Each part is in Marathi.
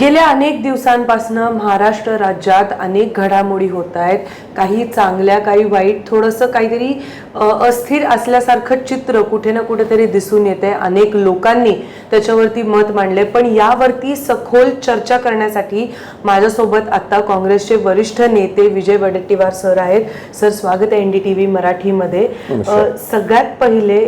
गेल्या अनेक दिवसांपासून महाराष्ट्र राज्यात अनेक घडामोडी होत आहेत. काही चांगल्या, काही वाईट, थोडंसं काहीतरी अस्थिर असल्यासारखं चित्र कुठे ना कुठेतरी दिसून येते. अनेक लोकांनी त्याच्यावरती मत मांडले, पण यावरती सखोल चर्चा करण्यासाठी माझ्यासोबत आता काँग्रेसचे वरिष्ठ नेते विजय वडेट्टीवार सर आहेत. सर, स्वागत आहे NDTV मराठीमध्ये. सगळ्यात पहिले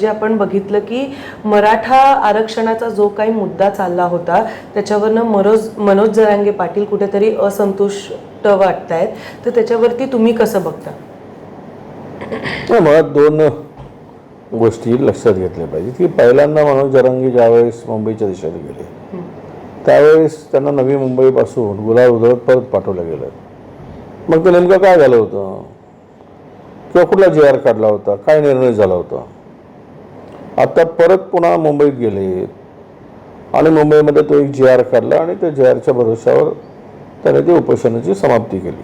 जे आपण बघितलं की मराठा आरक्षणाचा जो काही मुद्दा चालला होता त्याच्यावरनं मनोज जरांगे पाटील कुठेतरी असंतुष्ट वाटतायत, तर त्याच्यावरती तुम्ही कसं बघता? मला दोन गोष्टी लक्षात घेतल्या पाहिजेत की पहिल्यांदा मनोज जरांगे ज्यावेळेस मुंबईच्या दिशेने गेले त्यावेळेस त्यांना नवी मुंबईपासून गुलाल उधळत परत पाठवलं गेलं. मग ते नेमकं काय झालं होतं किंवा कुठला GR काढला होता, काय निर्णय झाला होता? आता परत पुन्हा मुंबईत गेले आणि मुंबईमध्ये तो एक GR काढला आणि त्या GRच्या भरोशावर त्याने ती उपोषणाची समाप्ती केली.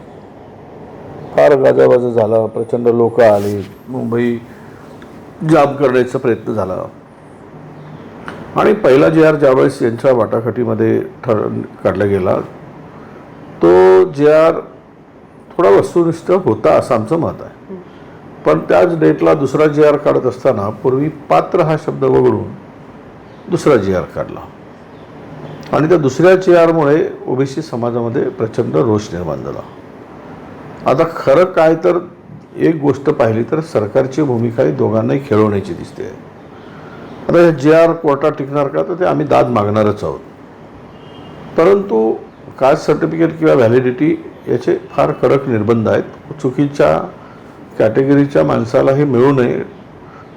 फार गाजावाजा झाला, प्रचंड लोक आली, मुंबई जाम करण्याचा प्रयत्न झाला आणि पहिला GR ज्यावेळेस यांच्या वाटाघाटीमध्ये काढला गेला तो GR थोडा वस्तुनिष्ठ होता असं आमचं मत आहे. पण त्याच डेटला दुसरा GR काढत असताना पूर्वी पात्र हा शब्द वगळून दुसरा GR काढला आणि त्या दुसऱ्या GRमुळे OBC समाजामध्ये प्रचंड रोष निर्माण झाला. आता खरं काय तर एक गोष्ट पाहिली तर सरकारची भूमिका ही दोघांनाही खेळवण्याची दिसते. आता हे GR कोर्टात टिकणार का, तर ते आम्ही दाद मागणारच आहोत. परंतु कास्ट सर्टिफिकेट किंवा व्हॅलिडिटी याचे फार कडक निर्बंध आहेत. चुकीच्या कॅटेगरीच्या माणसाला हे मिळू नये,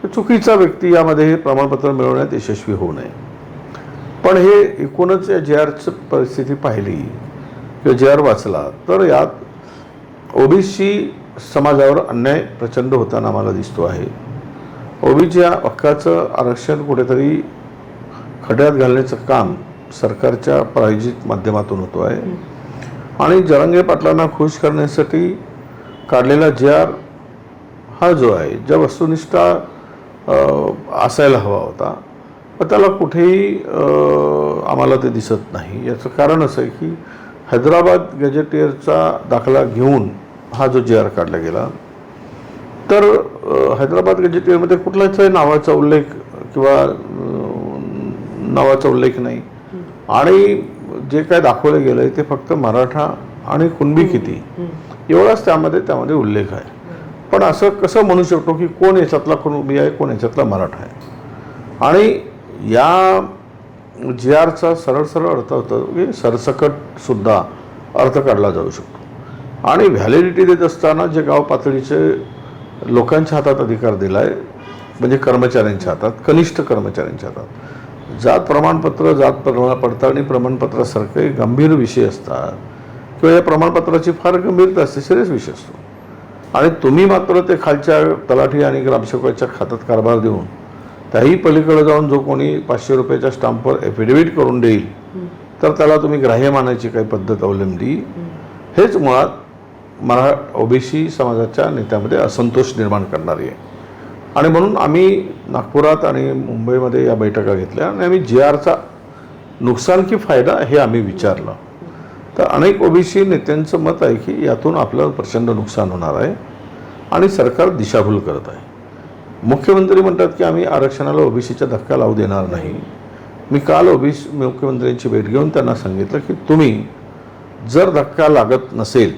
चुकीचा व्यक्ती यामध्ये हे प्रमाणपत्र मिळवण्यात यशस्वी होऊ नये. पण हे एकूणच या GRची परिस्थिती पाहिली किंवा GR वाचला तर यात OBC समाजावर अन्याय प्रचंड होताना आम्हाला दिसतो आहे. OBC हक्काचं आरक्षण कुठेतरी खड्यात घालण्याचं काम सरकारच्या प्रायोजित माध्यमातून होतो आहे आणि जरांगे पाटलांना खुश करण्यासाठी काढलेला GR हा जो आहे ज्या वस्तुनिष्ठ असायला हवा होता पण त्याला कुठेही आम्हाला ते दिसत नाही. याचं कारण असं आहे की हैदराबाद गॅजेटियरचा दाखला घेऊन हा जो GR काढला गेला तर हैदराबाद गॅजेटियरमध्ये कुठल्याच नावाचा उल्लेख किंवा नावाचा उल्लेख नाही आणि जे काय दाखवलं गेलं आहे ते फक्त मराठा आणि कुणबी किती एवढाच त्यामध्ये उल्लेख आहे. पण असं कसं म्हणू शकतो की कोण याच्यातला कुणबी आहे, कोण याच्यातला मराठा आहे? आणि या GRचा सरळ अर्थ होतो की सरसकटसुद्धा अर्थ काढला जाऊ शकतो आणि व्हॅलिडिटी देत असताना जे गाव पातळीचे लोकांच्या हातात अधिकार दिला आहे म्हणजे कर्मचाऱ्यांच्या हातात, कनिष्ठ कर्मचाऱ्यांच्या हातात, जात प्रमाणपत्र, जात पडताळणी प्रमाणपत्रासारखे गंभीर विषय असतात किंवा या प्रमाणपत्राची फार गंभीरता असते, सिरियस विषय असतो आणि तुम्ही मात्र ते खालच्या तलाठी आणि ग्रामसेवकाच्या खात्यात कारभार देऊन त्याही पलीकडे जाऊन जो कोणी 500 रुपयाच्या स्टॅम्पवर ॲफिडेव्हिट करून देईल तर त्याला तुम्ही ग्राह्य मानायची काही पद्धत अवलंबली. हेच मुळात OBC समाजाच्या नेत्यामध्ये असंतोष निर्माण करणारी आहे आणि म्हणून आम्ही नागपुरात आणि मुंबईमध्ये या बैठका घेतल्या आणि आम्ही GRचा नुकसान की फायदा हे आम्ही विचारलं. तर अनेक OBC नेत्यांचं मत आहे की यातून आपलं प्रचंड नुकसान होणार आहे आणि सरकार दिशाभूल करत आहे. मुख्यमंत्री म्हणतात की आम्ही आरक्षणाला OBCचा धक्का लावू देणार नाही. मी काल मुख्यमंत्र्यांची भेट घेऊन त्यांना सांगितलं की तुम्ही जर धक्का लागत नसेल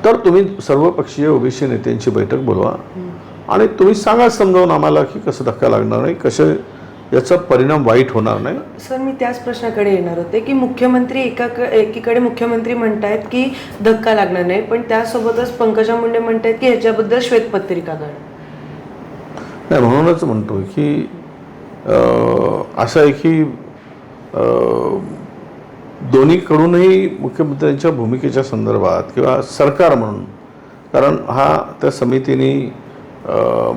तर तुम्ही सर्वपक्षीय OBC नेत्यांची बैठक बोलवा आणि तुम्ही सांगा समजावून आम्हाला की कसं धक्का लागणार नाही, कसं याचा परिणाम वाईट होणार नाही. सर, मी त्याच प्रश्नाकडे येणार होते की मुख्यमंत्री एकीकडे मुख्यमंत्री म्हणतायत की धक्का लागणार नाही, पण त्यासोबतच पंकजा मुंडे म्हणतायत की ह्याच्याबद्दल श्वेतपत्रिका काढा. नाही, म्हणूनच म्हणतो की असं आहे की दोन्हीकडूनही मुख्यमंत्र्यांच्या भूमिकेच्या संदर्भात किंवा सरकार म्हणून, कारण हा त्या समितीने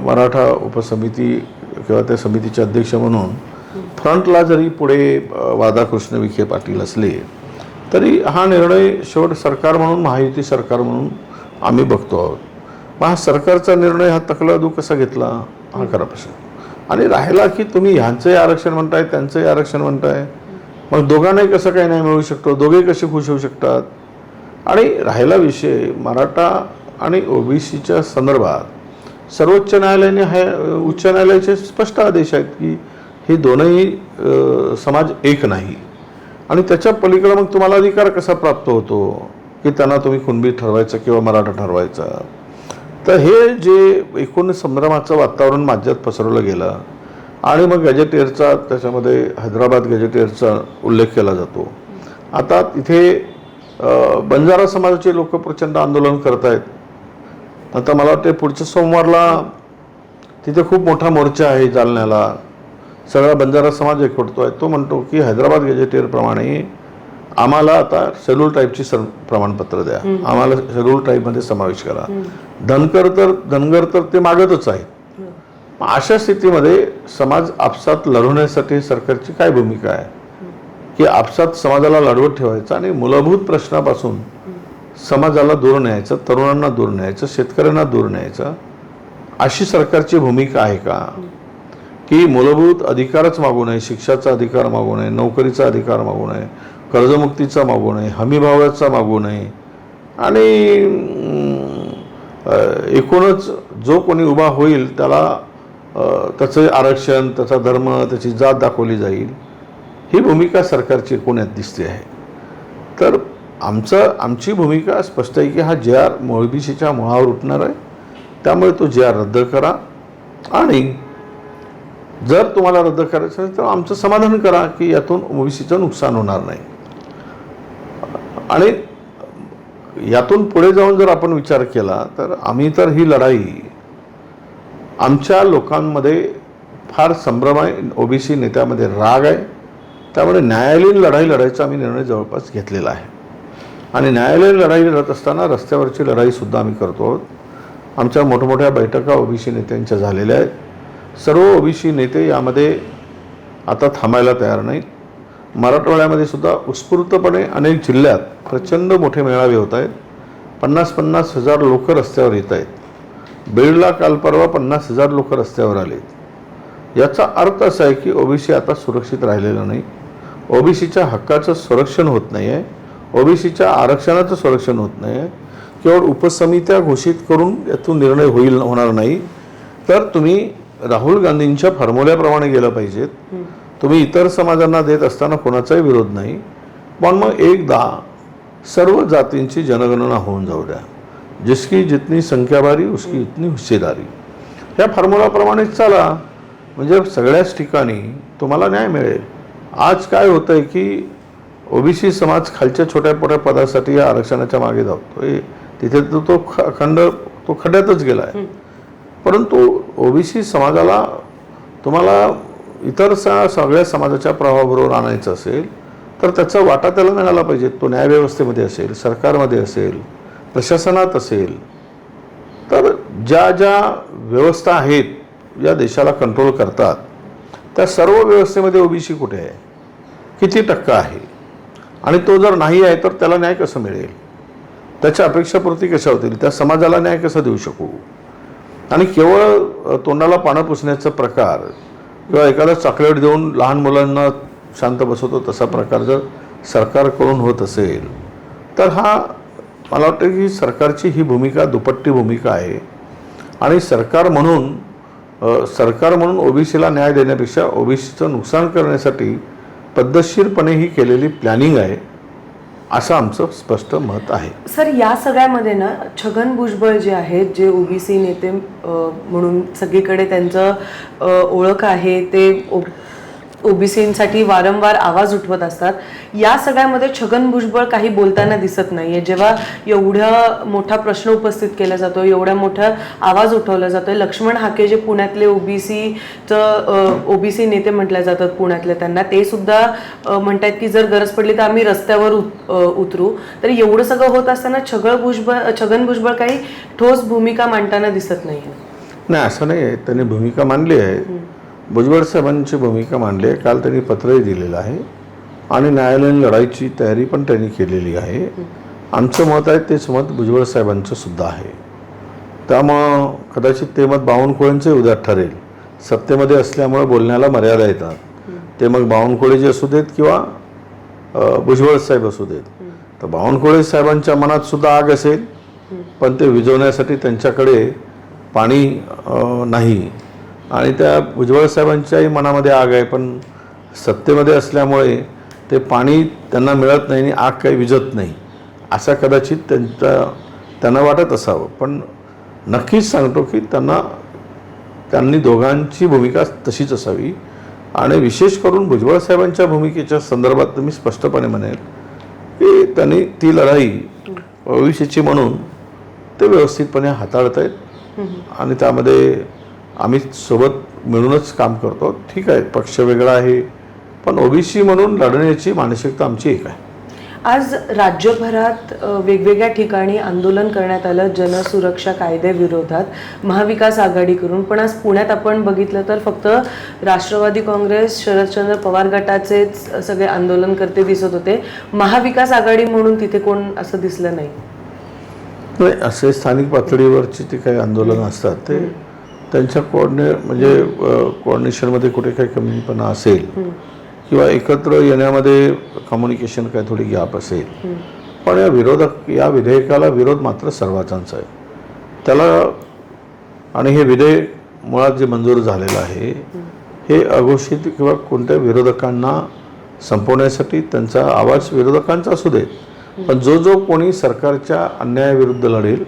मराठा उपसमिती किंवा त्या समितीचे अध्यक्ष म्हणून फ्रंटला जरी पुढे राधाकृष्ण विखे पाटील असले तरी हा निर्णय शेवट सरकार म्हणून, महायुती सरकार म्हणून आम्ही बघतो आहोत. मग हा सरकारचा निर्णय हा तकलादू कसा घेतला हा खरा प्रश्न. आणि राहिला की तुम्ही ह्यांचंही आरक्षण म्हणताय, त्यांचंही आरक्षण म्हणताय, मग दोघांनाही कसं काही नाही मिळू शकतो, दोघे कसे खुश होऊ शकतात. आणि राहिला विषय मराठा आणि ओबीसीच्या संदर्भात सर्वोच्च न्यायालयाने उच्च न्यायालयाचे स्पष्ट आदेश आहेत की हे दोनही समाज एक नाही. आणि त्याच्या पलीकडे मग तुम्हाला अधिकार कसा प्राप्त होतो की त्यांना तुम्ही कुणबी ठरवायचं किंवा मराठा ठरवायचा. तर हे जे एकूण संभ्रमाचं वातावरण राज्यात पसरवलं गेलं आणि मग गॅजेटियरचा त्याच्यामध्ये हैदराबाद गॅजेटियरचा उल्लेख केला जातो. आता तिथे बंजारा समाजाचे लोक प्रचंड आंदोलन करत आहेत. आता मला वाटते पुढच्या सोमवारला तिथे खूप मोठा मोर्चा आहे जालन्याला. सगळा बंजारा समाज एकवटतो आहे. तो म्हणतो की हैदराबाद गॅजेटियरप्रमाणे आम्हाला आता शेड्यूल ट्राईबची प्रमाणपत्र द्या, आम्हाला शेड्यूल ट्राईबमध्ये समावेश करा. धनगर तर ते मागतच आहेत. अशा स्थितीमध्ये समाज आपसात लढवण्यासाठी सरकारची काय भूमिका आहे की आपसात समाजाला लढवत ठेवायचं आणि मूलभूत प्रश्नापासून समाजाला दूर न्यायचं, तरुणांना दूर न्यायचं, शेतकऱ्यांना दूर न्यायचं, अशी सरकारची भूमिका आहे का की मूलभूत अधिकारच मागू नये, शिक्षाचा अधिकार मागू नये, नोकरीचा अधिकार मागू नये, कर्जमुक्तीचा मागू नये, हमीभावाचा मागू नये आणि एकूणच जो कोणी उभा होईल त्याला त्याचं आरक्षण, त्याचा धर्म, त्याची जात दाखवली जाईल, ही भूमिका सरकारची एकूणात दिसते आहे. तर आमची भूमिका स्पष्ट आहे की हा JR ओबीसीच्या मुळावर उठणार आहे. त्यामुळे तो JR रद्द करा आणि जर तुम्हाला रद्द करायचं असेल तर आमचं समाधान करा की यातून ओबीसीचं नुकसान होणार नाही. आणि यातून पुढे जाऊन जर आपण विचार केला तर आम्ही तर ही लढाई आमच्या लोकांमध्ये फार संभ्रम आहे, ओबीसी नेत्यामध्ये राग आहे. त्यामुळे न्यायालयीन लढाई लढायचा आम्ही निर्णय जवळपास घेतलेला आहे. आणि न्यायालयीन लढाई लढत असताना रस्त्यावरची लढाईसुद्धा आम्ही करतो आहोत. आमच्या मोठमोठ्या बैठका ओबीसी नेत्यांच्या झालेल्या आहेत. सर्व ओबीसी नेते यामध्ये आता थांबायला तयार नाहीत. मराठवाड्यामध्ये सुद्धा उत्स्फूर्तपणे अनेक जिल्ह्यात प्रचंड मोठे मेळावे होत आहेत. 50-50 हजार लोक रस्त्यावर येत आहेत. बीडला काल परवा 50,000 लोक रस्त्यावर आले. याचा अर्थ असा आहे की ओबीसी आता सुरक्षित राहिलेलं नाही. ओबीसीच्या हक्काचं संरक्षण होत नाही आहे. ओबीसीच्या आरक्षणाचं संरक्षण होत नाही आहे. केवळ उपसमित्या घोषित करून यातून निर्णय होणार नाही. तर तुम्ही राहुल गांधींच्या फॉर्म्युल्याप्रमाणे गेलं पाहिजेत. तुम्ही इतर समाजांना देत असताना कोणाचाही विरोध नाही, पण मग एकदा सर्व जातींची जनगणना होऊन जाऊ द्या. जिसकी जितनी संख्या भारी उसकी इतनी हिस्सेदारी, ह्या फॉर्म्युलाप्रमाणेच चला, म्हणजे सगळ्याच ठिकाणी तुम्हाला न्याय मिळेल. आज काय होतं आहे की ओबीसी समाज खालच्या छोट्या मोठ्या पदासाठी या आरक्षणाच्या मागे धावतोय. तिथे तो खड्ड्यातच गेला आहे. परंतु ओबीसी समाजाला तुम्हाला इतर सगळ्या समाजाच्या प्रभावाबरोबर आणायचं असेल तर त्याचा वाटा त्याला मिळाला पाहिजे. तो न्यायव्यवस्थेमध्ये असेल, सरकारमध्ये असेल, प्रशासनात असेल. तर ज्या ज्या व्यवस्था आहेत या देशाला कंट्रोल करतात त्या सर्व व्यवस्थेमध्ये ओबीसी कुठे आहे, किती टक्का आहे, आणि तो जर नाही आहे तर त्याला न्याय कसं मिळेल, त्याच्या अपेक्षापूर्ती कशा होतील, त्या समाजाला न्याय कसा देऊ शकू. आणि केवळ तोंडाला पानं पुसण्याचा प्रकार किंवा एखादा चॉकलेट देऊन लहान मुलांना शांत बसवतो तसा प्रकार जर सरकारकडून होत असेल तर हा मला वाटतं की सरकारची ही भूमिका दुपट्टी भूमिका आहे. आणि सरकार म्हणून ओबीसीला न्याय देण्यापेक्षा ओबीसीचं नुकसान करण्यासाठी पद्धतशीरपणे ही केलेली प्लॅनिंग आहे असं आमचं स्पष्ट मत आहे. सर, या सगळ्यामध्ये ना छगन भुजबळ जे आहेत, जे ओबीसी नेते म्हणून सगळीकडे त्यांचं ओळख आहे, ते ओबीसींसाठी वारंवार आवाज उठवत असतात. या सगळ्यामध्ये छगन भुजबळ काही बोलताना दिसत नाहीये. जेव्हा एवढा मोठा प्रश्न उपस्थित केला जातो, एवढा मोठा आवाज उठवला जातोय. लक्ष्मण हाके जे पुण्यातले ओबीसी नेते म्हटले जातात पुण्यातले, त्यांना ते सुद्धा म्हणतात की जर गरज पडली तर आम्ही रस्त्यावर उतरू. तर एवढं सगळं होत असताना छगन भुजबळ काही ठोस भूमिका मांडताना दिसत नाहीये. नाही, असं नाही आहे. त्यांनी भूमिका मांडली आहे. भुजबळ साहेबांची भूमिका मांडली आहे. काल त्यांनी पत्रही दिलेलं आहे आणि न्यायालयीन लढाईची तयारी पण त्यांनी केलेली आहे. आमचं मत आहे तेच मत भुजबळ साहेबांचं सुद्धा आहे. त्यामुळं कदाचित ते मत बावनकुळेंचे उद्या ठरेल. सत्तेमध्ये असल्यामुळे बोलण्याला मर्यादा येतात. ते मग बावनकुळे जे असू देत किंवा भुजबळ साहेब असू देत, तर बावनकुळे साहेबांच्या मनात सुद्धा आग असेल, पण ते विझवण्यासाठी त्यांच्याकडे पाणी नाही. आणि त्या भुजबळ साहेबांच्याही मनामध्ये आग आहे, पण सत्तेमध्ये असल्यामुळे ते पाणी त्यांना मिळत नाही आणि आग काही विझत नाही, असा कदाचित त्यांना वाटत असावं. पण नक्कीच सांगतो की त्यांनी दोघांची भूमिका तशीच असावी. आणि विशेष करून भुजबळ साहेबांच्या भूमिकेच्या संदर्भात मी स्पष्टपणे म्हणेल की त्यांनी ती लढाई भविष्याची म्हणून ते व्यवस्थितपणे हाताळत आहेत आणि त्यामध्ये आम्ही सोबत मिळूनच काम करतो. ठीक आहे, पक्ष वेगळा आहे, पण ओबीसी म्हणून लढण्याची मानसिकता आमची एक आहे. आज राज्यभरात वेगवेगळ्या ठिकाणी आंदोलन करण्यात आलं जनसुरक्षा कायद्याविरोधात महाविकास आघाडीकडून. पण आज पुण्यात आपण बघितलं तर फक्त राष्ट्रवादी काँग्रेस, शरदचंद्र पवार गटाचेच सगळे आंदोलनकर्ते दिसत होते. महाविकास आघाडी म्हणून तिथे कोण असं दिसलं नाही. नाही, असे स्थानिक पातळीवरची ते काही आंदोलनं असतात ते त्यांच्या कोऑर्डिनेशनमध्ये कुठे काही कमीपणा असेल किंवा एकत्र येण्यामध्ये कम्युनिकेशन काय थोडी गॅप असेल, पण या विधेयकाला विरोध मात्र सर्वांचाच आहे त्याला. आणि हे विधेयक मुळात जे मंजूर झालेलं आहे हे अघोषित किंवा कोणत्या विरोधकांना संपवण्यासाठी, त्यांचा आवाज विरोधकांचा असू देत, पण जो कोणी सरकारच्या अन्यायाविरुद्ध लढेल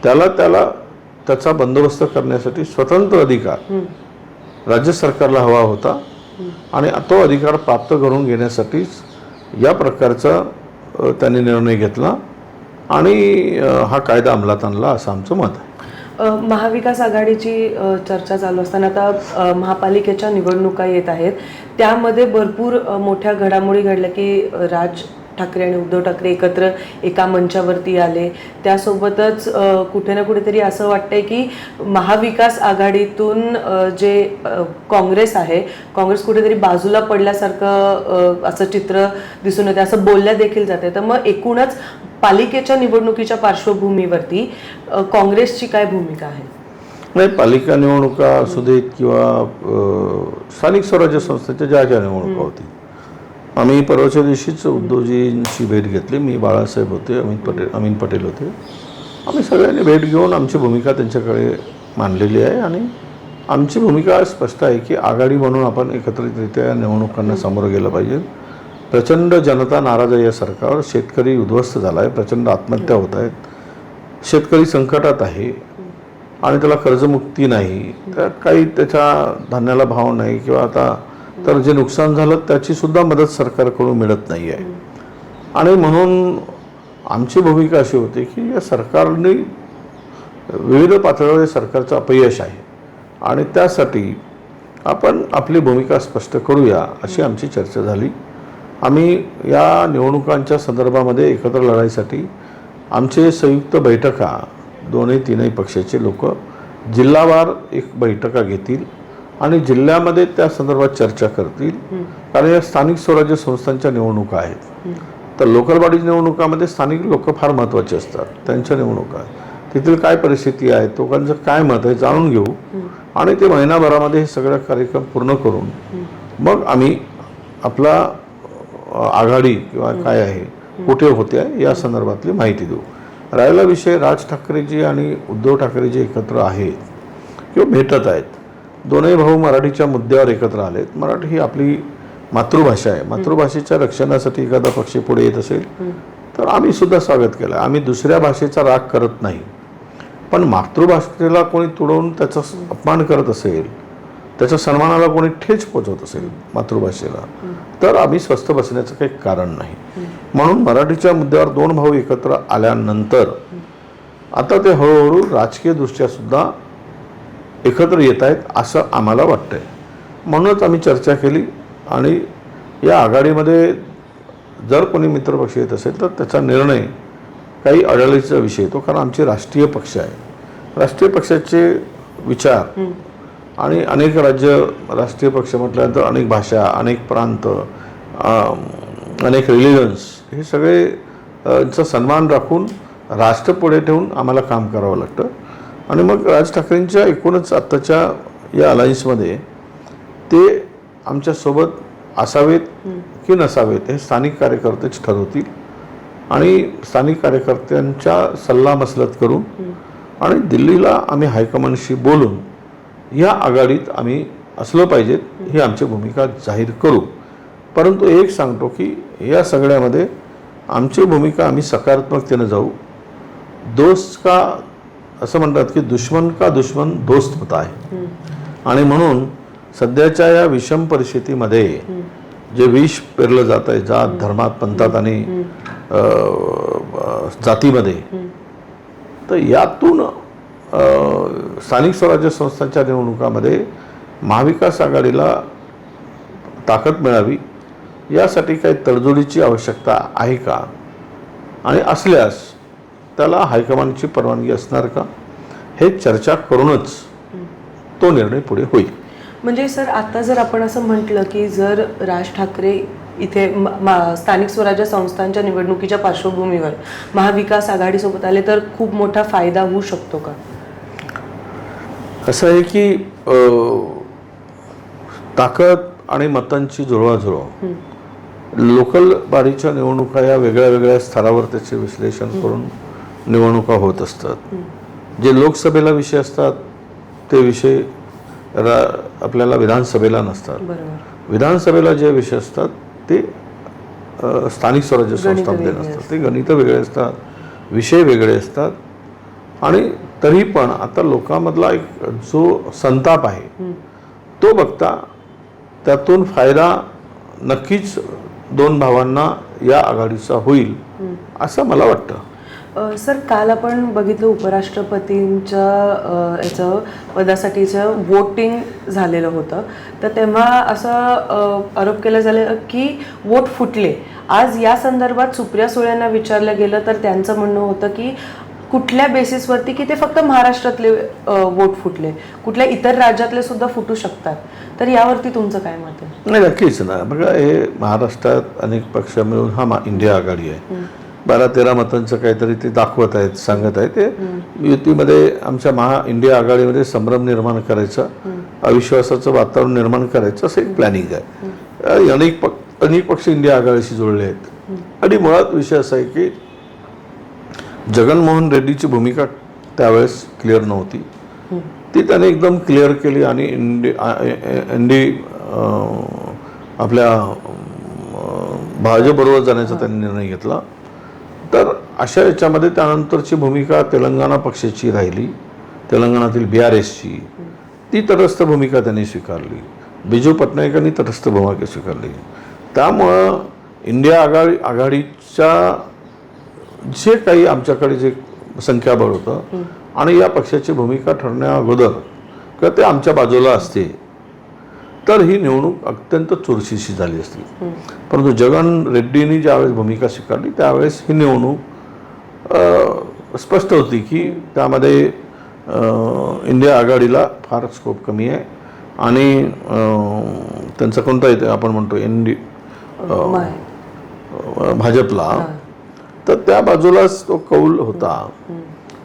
त्याचा बंदोबस्त करण्यासाठी स्वतंत्र अधिकार राज्य सरकारला हवा होता. आणि तो अधिकार प्राप्त करून घेण्यासाठीच या प्रकारचा त्यांनी निर्णय घेतला आणि हा कायदा अंमलात आणला असं आमचं मत आहे. महाविकास आघाडीची चर्चा चालू असताना आता महापालिकेच्या निवडणुका येत आहेत, त्यामध्ये भरपूर मोठ्या घडामोडी घडल्या की राज ठाकरे आणि उद्धव ठाकरे एकत्र एका मंचावरती आले. त्यासोबतच कुठे ना कुठेतरी असं वाटतंय की महाविकास आघाडीतून जे काँग्रेस आहे, काँग्रेस कुठेतरी बाजूला पडल्यासारखं असं चित्र दिसून येते, असं बोलल्या देखील जाते. तर मग एकूणच पालिकेच्या निवडणुकीच्या पार्श्वभूमीवरती काँग्रेसची काय भूमिका आहे? नाही, पालिका निवडणुका असू देत किंवा स्थानिक स्वराज्य संस्थेच्या ज्या निवडणुका होती, आम्ही परवाच्या दिवशीच उद्धवजींची भेट घेतली. मी, बाळासाहेब होते, अमित पटेल होते. आम्ही सगळ्यांनी भेट घेऊन आमची भूमिका त्यांच्याकडे मांडलेली आहे आणि आमची भूमिका स्पष्ट आहे की आघाडी म्हणून आपण एकत्रितरित्या निवडणुकांना सामोरं गेलं पाहिजे. प्रचंड जनता नाराज आहे या सरकारवर, शेतकरी उद्ध्वस्त झाला आहे, प्रचंड आत्महत्या होत आहेत, शेतकरी संकटात आहे आणि त्याला कर्जमुक्ती नाही, तर काही त्याच्या धान्याला भाव नाही किंवा आता तर जे नुकसान झालं त्याची सुद्धा मदत सरकारकडून मिळत नाही आहे. आणि म्हणून आमची भूमिका अशी होती की या सरकारने विविध पातळीवर सरकारचं अपयश आहे आणि त्यासाठी आपण आपली भूमिका स्पष्ट करूया अशी आमची चर्चा झाली. आम्ही या निवडणुकांच्या संदर्भामध्ये एकत्र लढाईसाठी आमचे संयुक्त बैठका तीनही पक्षाचे लोक जिल्हावार एक बैठका घेतील आणि जिल्ह्यामध्ये त्या संदर्भात चर्चा करतील. कारण या स्थानिक स्वराज्य संस्थांच्या निवडणुका आहेत, तर लोकल बॉडी निवडणुकामध्ये स्थानिक लोक फार महत्त्वाचे असतात. त्यांच्या निवडणुका तिथील काय परिस्थिती आहे, लोकांचं काय मत आहे जाणून घेऊ आणि ते महिनाभरामध्ये हे सगळं कार्यक्रम पूर्ण करून मग आम्ही आपला आघाडी किंवा काय आहे, कुठे होत्या या संदर्भातली माहिती देऊ. राहिला विषय राज ठाकरेजी आणि उद्धव ठाकरेजी एकत्र आहेत किंवा भेटत आहेत, दोन्ही भाऊ मराठीच्या मुद्द्यावर एकत्र आलेत. मराठी ही आपली मातृभाषा आहे, मातृभाषेच्या रक्षणासाठी एखादा पक्ष पुढे येत असेल तर आम्ही सुद्धा स्वागत केलं. आम्ही दुसऱ्या भाषेचा राग करत नाही, पण मातृभाषेला कोणी तुडवून त्याचा अपमान करत असेल, त्याच्या सन्मानाला कोणी ठेच पोचवत असेल मातृभाषेला, तर आम्ही स्वस्थ बसण्याचं काही कारण नाही. म्हणून मराठीच्या मुद्द्यावर दोन भाऊ एकत्र आल्यानंतर आता ते हळूहळू राजकीय दृष्ट्या सुद्धा एकत्र येत आहेत असं आम्हाला वाटतंय. म्हणूनच आम्ही चर्चा केली आणि या आघाडीमध्ये जर कोणी मित्रपक्ष येत असेल तर त्याचा निर्णय काही अडचणीचा विषय येतो. कारण आमचे राष्ट्रीय पक्ष आहे, राष्ट्रीय पक्षाचे विचार आणि अनेक राज्य राष्ट्रीय पक्ष म्हटल्यानंतर अनेक भाषा, अनेक प्रांत, अनेक रिलिजन्स, हे सगळे चा सन्मान राखून राष्ट्र पुढे ठेवून आम्हाला काम करावं लागतं. आणि मग राज ठाकरेंच्या एकूणच आत्ताच्या या अलायन्समध्ये ते आमच्यासोबत असावेत की नसावेत हे स्थानिक कार्यकर्तेच ठरवतील आणि स्थानिक कार्यकर्त्यांच्या सल्लामसलत करून आणि दिल्लीला आम्ही हायकमांडशी बोलून या आघाडीत आम्ही असलो पाहिजेत ही आमची भूमिका जाहीर करू. परंतु एक सांगतो की या सगळ्यामध्ये आमची भूमिका आम्ही सकारात्मकतेने जाऊ. दोस्त का असं म्हणतात की दुश्मन का दुश्मन दोस्त होता आहे आणि म्हणून सध्याच्या या विषम परिस्थितीमध्ये जे विष पेरलं जात आहे जात धर्मात पंथात आणि जातीमध्ये, तर यातून स्थानिक स्वराज्य संस्थांच्या निवडणुकामध्ये महाविकास आघाडीला ताकद मिळावी यासाठी काही तडजोडीची आवश्यकता आहे का आणि असल्यास त्याला हायकमांडची परवानगी असणार का हे चर्चा करूनच तो निर्णय पुढे होईल. म्हणजे सर आता जर आपण असं म्हटलं की जर राज ठाकरे इथे स्थानिक स्वराज्य संस्थांच्या निवडणुकीच्या पार्श्वभूमीवर महाविकास आघाडीसोबत आले तर खूप मोठा फायदा होऊ शकतो का? असं आहे की ताकद आणि मतांची जुळवाजुळव लोकल बॉडीच्या निवडणुका या वेगळ्या वेगळ्या स्तरावर त्याचे विश्लेषण करून निवडणुका होत असतात. जे लोकसभेला विषय असतात ते विषय आपल्याला विधानसभेला नसतात. विधानसभेला जे विषय असतात ते स्थानिक स्वराज्य संस्थांमध्ये नसतात. ते गणित वेगळे असतात, विषय वेगळे असतात आणि तरी पण आता लोकांमधला एक जो संताप आहे तो बघता त्यातून फायदा नक्कीच दोन भावांना या आघाडीचा होईल असं मला वाटतं. सर काल आपण बघितलं उपराष्ट्रपतींच्या याचं पदासाठीचं वोटिंग झालेलं होतं, तर तेव्हा असं आरोप केला झाला की वोट फुटले. आज या संदर्भात सुप्रिया सुळे यांना विचारलं गेलं तर त्यांचं म्हणणं होतं की कुठल्या बेसिसवरती की ते फक्त महाराष्ट्रातले वोट फुटले, कुठल्या इतर राज्यातले सुद्धा फुटू शकतात. तर यावरती तुमचं काय मत आहे? नाही नक्कीच ना. बघा हे महाराष्ट्रात अनेक पक्ष मिळून हा इंडिया आघाडी आहे. 12-13 मतांचं काहीतरी ते दाखवत आहेत, सांगत आहेत. ते युतीमध्ये आमच्या इंडिया आघाडीमध्ये संभ्रम निर्माण करायचा, अविश्वासाचं वातावरण निर्माण करायचं असं एक प्लॅनिंग आहे. अनेक पक्ष इंडिया आघाडीशी जुळले आहेत आणि मुळात विषय असा आहे की जगनमोहन रेड्डीची भूमिका त्यावेळेस क्लिअर नव्हती. ती त्याने एकदम क्लिअर केली आणि आपल्या भाजपबरोबर जाण्याचा त्यांनी निर्णय घेतला. तर अशा याच्यामध्ये त्यानंतरची भूमिका तेलंगणा पक्षाची राहिली, तेलंगणातील BRSची. ती तटस्थ भूमिका त्यांनी स्वीकारली. बिजू पटनायकांनी तटस्थ भूमिका स्वीकारली. त्यामुळं इंडिया आघाडीच्या जे काही आमच्याकडे जे संख्याबळ होतं आणि या पक्षाची भूमिका ठरण्या अगोदर किंवा ते आमच्या बाजूला असते तर ही निवडणूक अत्यंत चुरशीची झाली असती. परंतु जगन रेड्डींनी ज्यावेळेस भूमिका स्वीकारली त्यावेळेस ही निवडणूक स्पष्ट होती की त्यामध्ये इंडिया आघाडीला फार स्कोप कमी आहे आणि त्यांचा कोणता येते आपण म्हणतो भाजपला, तर त्या बाजूलाच तो कौल होता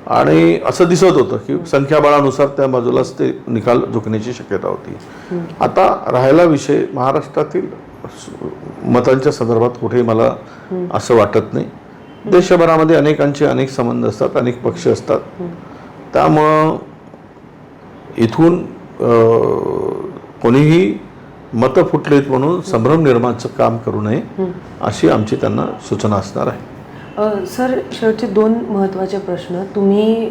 आणि असं दिसत होतं की संख्याबळानुसार त्या बाजूलाच ते निकाल झुकण्याची शक्यता होती. आता राहिला विषय महाराष्ट्रातील मतांच्या संदर्भात कुठे मला असं वाटत नाही. देशभरामध्ये अनेकांचे अनेक संबंध असतात, अनेक पक्ष असतात. त्यामुळं इथून कोणीही मतं फुटलेत म्हणून संभ्रम निर्माणाचं काम करू नये अशी आमची त्यांना सूचना असणार आहे. सर शेवटचे 2 महत्त्वाचे प्रश्न. तुम्ही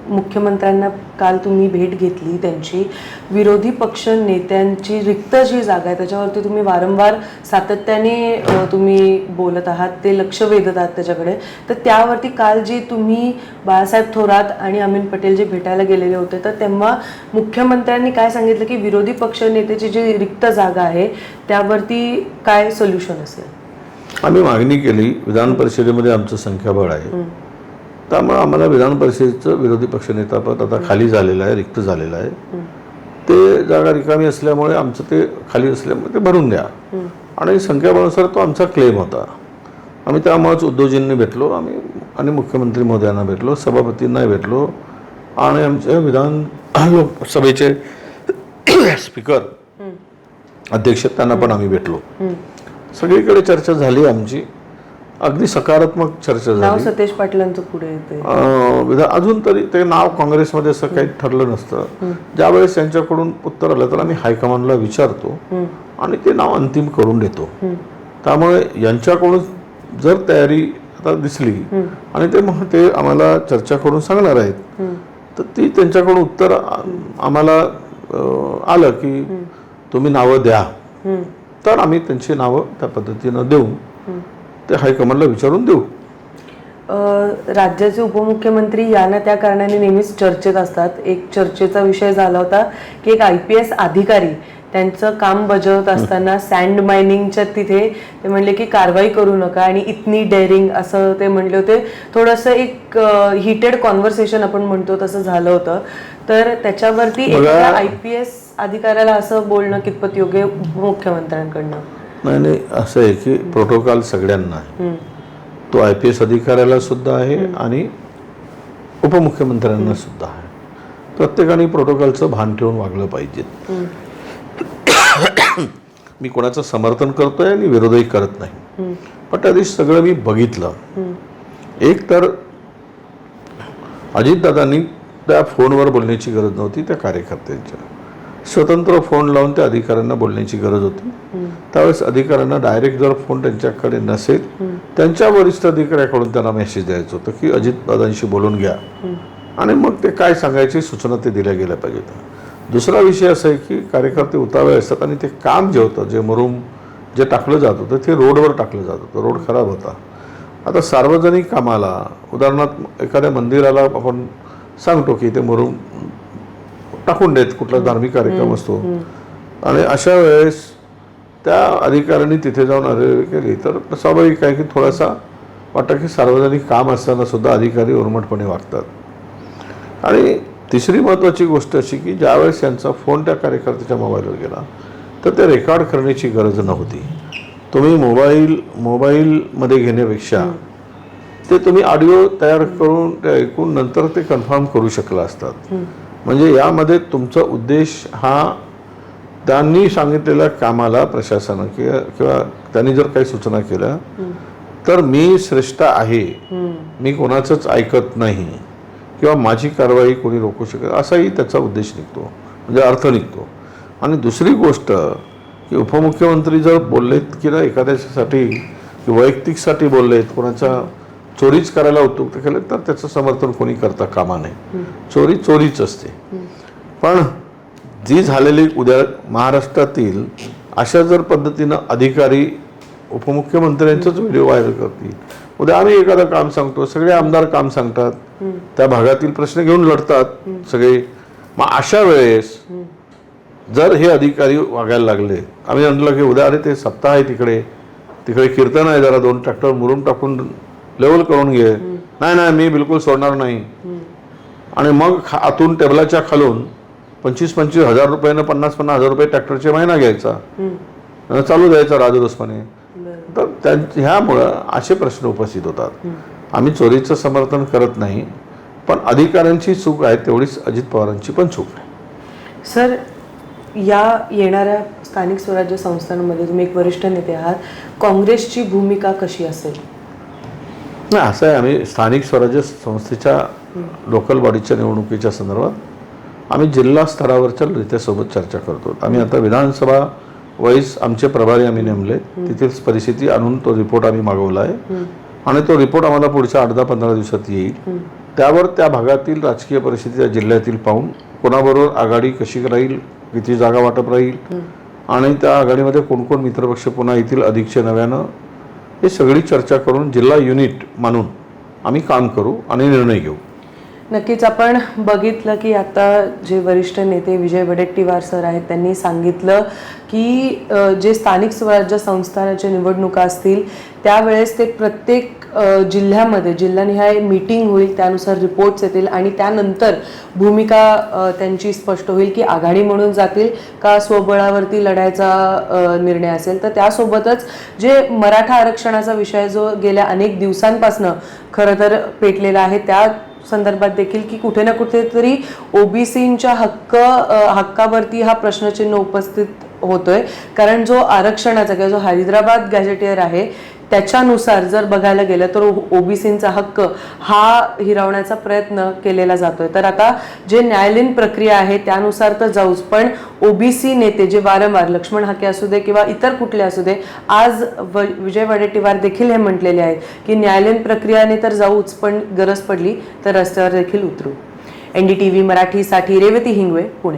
मुख्यमंत्र्यांना काल तुम्ही भेट घेतली, त्यांची विरोधी पक्ष नेत्यांची रिक्त जी जागा आहे त्याच्यावरती तुम्ही वारंवार सातत्याने तुम्ही बोलत आहात, ते लक्ष वेधत आहात त्याच्याकडे. तर त्यावरती काल जी तुम्ही बाळासाहेब थोरात आणि अमीन पटेल जे भेटायला गेलेले होते तर तेव्हा मुख्यमंत्र्यांनी काय सांगितलं की विरोधी पक्ष नेत्याची जी रिक्त जागा आहे त्यावरती काय सोल्युशन असेल? आम्ही मागणी केली. विधान परिषदेमध्ये आमचं संख्याबळ आहे, त्यामुळे आम्हाला विधान परिषदेचं विरोधी पक्षनेतापद आता खाली झालेलं आहे, रिक्त झालेलं आहे. ते जागा रिकामी असल्यामुळे आमचं ते खाली असल्यामुळे ते भरून द्या आणि संख्याबळानुसार तो आमचा क्लेम होता. आम्ही त्यामुळेच उद्धवजींनी भेटलो आम्ही आणि मुख्यमंत्री महोदयांना भेटलो, सभापतींना भेटलो आणि आमच्या विधान लोकसभेचे स्पीकर अध्यक्ष त्यांना पण आम्ही भेटलो सगळीकडे चर्चा झाली आमची, अगदी सकारात्मक चर्चा नाव झाली. सतेज पाटलांचं पुढे येते. अजून तरी ते नाव काँग्रेसमध्ये असं काही ठरलं नसतं. ज्यावेळेस त्यांच्याकडून उत्तर आलं तर आम्ही हायकमांडला विचारतो आणि ते नाव अंतिम करून देतो. त्यामुळे यांच्याकडून जर तयारी आता दिसली आणि ते आम्हाला चर्चा करून सांगणार आहेत, तर ती त्यांच्याकडून उत्तर आम्हाला आलं की तुम्ही नावं द्या, तर आम्ही त्यांची नावं त्या पद्धतीनं देऊ, ते हायकमांडला विचारून देऊ. राज्याचे उपमुख्यमंत्री या ना त्या कारणाने नेहमीच चर्चेत असतात. एक चर्चेचा विषय झाला होता की एक IPS अधिकारी त्यांचं काम बजावत असताना सँड मायनिंगच्या तिथे ते म्हणले की कारवाई करू नका आणि इतनी डेअरिंग असं ते म्हणले होते. थोडंसं एक हिटेड कॉन्व्हर्सेशन आपण म्हणतो तसं झालं होतं. तर त्याच्यावरती एखाद्या IPS अधिकाऱ्याला असं बोलणं कितपत योग्य उपमुख्यमंत्र्यांकडनं? नाही, असं आहे की प्रोटोकॉल सगळ्यांना आहे. तो IPS अधिकाऱ्याला सुद्धा आहे आणि उपमुख्यमंत्र्यांना सुद्धा आहे. प्रत्येकाने प्रोटोकॉलचं भान ठेवून वागलं पाहिजे. मी कोणाचं समर्थन करतोय आणि विरोधही करत नाही, पण त्या दिवशी सगळं मी बघितलं. एक तर अजितदादांनी त्या फोनवर बोलण्याची गरज नव्हती. त्या कार्यकर्त्यांच्या स्वतंत्र फोन लावून त्या अधिकाऱ्यांना बोलण्याची गरज होती. त्यावेळेस अधिकाऱ्यांना डायरेक्ट जर फोन त्यांच्याकडे नसेल, त्यांच्या वरिष्ठ अधिकाऱ्याकडून त्यांना मेसेज द्यायचं होतं की अजितदादांशी बोलून घ्या, आणि मग ते काय सांगायची सूचना ते दिल्या गेल्या पाहिजेत. दुसरा विषय असा आहे की कार्यकर्ते उतावळे असतात आणि ते काम जे होतं, जे मुरुम जे टाकलं जात होतं ते रोडवर टाकलं जात होतं. रोड खराब होता. आता सार्वजनिक कामाला, उदाहरणार्थ एखाद्या मंदिराला आपण सांगतो की ते मुरुम टाकून देत, कुठला धार्मिक कार्यक्रम असतो, आणि अशा वेळेस त्या अधिकाऱ्यांनी तिथे जाऊन अरे केली तर स्वाभाविक आहे की थोडासा वाटतं की सार्वजनिक काम असताना सुद्धा अधिकारी उर्मटपणे वागतात. आणि तिसरी महत्त्वाची गोष्ट अशी की ज्यावेळेस यांचा फोन त्या कार्यकर्त्याच्या मोबाईलवर गेला तर ते रेकॉर्ड करण्याची गरज नव्हती. तुम्ही मोबाईलमध्ये घेण्यापेक्षा ते तुम्ही ऑडिओ तयार करून ते ऐकून नंतर ते कन्फर्म करू शकला असतात. म्हणजे यामध्ये तुमचा उद्देश हा त्यांनी सांगितलेल्या कामाला प्रशासनानं किंवा त्यांनी जर काही सूचना केल्या तर मी श्रेष्ठ आहे, मी कोणाचंच ऐकत नाही किंवा माझी कारवाई कोणी रोखू शकत, असाही त्याचा उद्देश निघतो, म्हणजे अर्थ निघतो. आणि दुसरी गोष्ट की उपमुख्यमंत्री जर बोललेत की ना एखाद्यासाठी वैयक्तिकसाठी बोललेत, कोणाचा चोरीच करायला उत्सुक केलं तर त्याचं समर्थन कोणी करता कामा नये. चोरी चोरीच असते. पण जी झालेली उद्या महाराष्ट्रातील अशा जर पद्धतीनं अधिकारी उपमुख्यमंत्र्यांचंच व्हिडिओ व्हायरल करतील, उद्या आम्ही एखादं काम सांगतो, सगळे आमदार काम सांगतात, त्या भागातील प्रश्न घेऊन लढतात सगळे. मग अशा वेळेस जर हे अधिकारी वागायला लागले, आम्ही म्हटलं की उद्या अरे ते सत्ता आहे तिकडे कीर्तन आहे, जरा 2 ट्रॅक्टर मुरुम टाकून लेवल करून घे, नाही मी बिलकुल सोडणार नाही, आणि मग आतून टेबलाच्या खालून 25-25 हजार रुपयानं 50-50 हजार रुपये ट्रॅक्टरचे महिना घ्यायचा, चालू द्यायचा राजरोसपणे. तर ह्यामुळं असे प्रश्न उपस्थित होतात. आम्ही चोरीचं समर्थन करत नाही, पण अधिकाऱ्यांची चूक आहे तेवढीच अजित पवारांची पण चूक आहे. सर, या येणाऱ्या स्थानिक स्वराज्य संस्थांमध्ये तुम्ही एक वरिष्ठ नेते आहात, काँग्रेसची भूमिका कशी असेल? नाही, असं आहे, आम्ही स्थानिक स्वराज्य संस्थेच्या लोकल बॉडीच्या निवडणुकीच्या संदर्भात आम्ही जिल्हा स्तरावरच्या नेत्यासोबत चर्चा करतो. आम्ही आता विधानसभा वाईज आमचे प्रभारी आम्ही नेमले, तिथेच परिस्थिती आणून तो रिपोर्ट आम्ही मागवला आहे आणि तो रिपोर्ट आम्हाला पुढच्या 8-15 दिवसात येईल. त्यावर त्या भागातील राजकीय परिस्थिती त्या जिल्ह्यातील पाहून कोणाबरोबर आघाडी कशी राहील, किती जागा वाटप राहील आणि त्या आघाडीमध्ये कोण कोण मित्रपक्ष पुन्हा येतील अधिकचे नव्यानं, हे सगळी चर्चा करून जिल्हा युनिट मानून आम्ही काम करू आणि निर्णय घेऊ. नक्कीच आपण बघितलं की आता जे वरिष्ठ नेते विजय वडेट्टीवार सर आहेत त्यांनी सांगितलं की जे स्थानिक स्वराज्य संस्थानाच्या निवडणुका असतील त्यावेळेस ते प्रत्येक जिल्हानिहाय मीटिंग होईल, त्यानुसार रिपोर्ट्स येतील आणि त्यानंतर भूमिका त्यांची स्पष्ट होईल की आघाडी म्हणून जातील का स्वबळावरती लढायचा निर्णय असेल. तर त्यासोबतच जे मराठा आरक्षणाचा विषय जो गेल्या अनेक दिवसांपासून खरं तर पेटलेला आहे त्या संदर्भात देखील की कुठे ना कुठेतरी ओबीसींच्या हक्कावरती हा प्रश्नचिन्ह उपस्थित होतोय, कारण जो आरक्षणाचा किंवा जो हैदराबाद गॅझेटियर आहे त्याच्यानुसार जर बघायला गेलं तर ओबीसींचा हक्क हा हिरावण्याचा प्रयत्न केलेला जातोय. तर आता जे न्यायालयीन प्रक्रिया आहे त्यानुसार तर जाऊच, पण ओबीसी नेते जे वारंवार लक्ष्मण हाके असू दे किंवा इतर कुठले असू दे, आज विजय वडेट्टीवार देखील हे म्हटलेले आहेत की न्यायालयीन प्रक्रियाने तर जाऊच, पण गरज पडली तर रस्त्यावर देखील उतरू. NDTV मराठीसाठी रेवती हिंगवे, पुणे.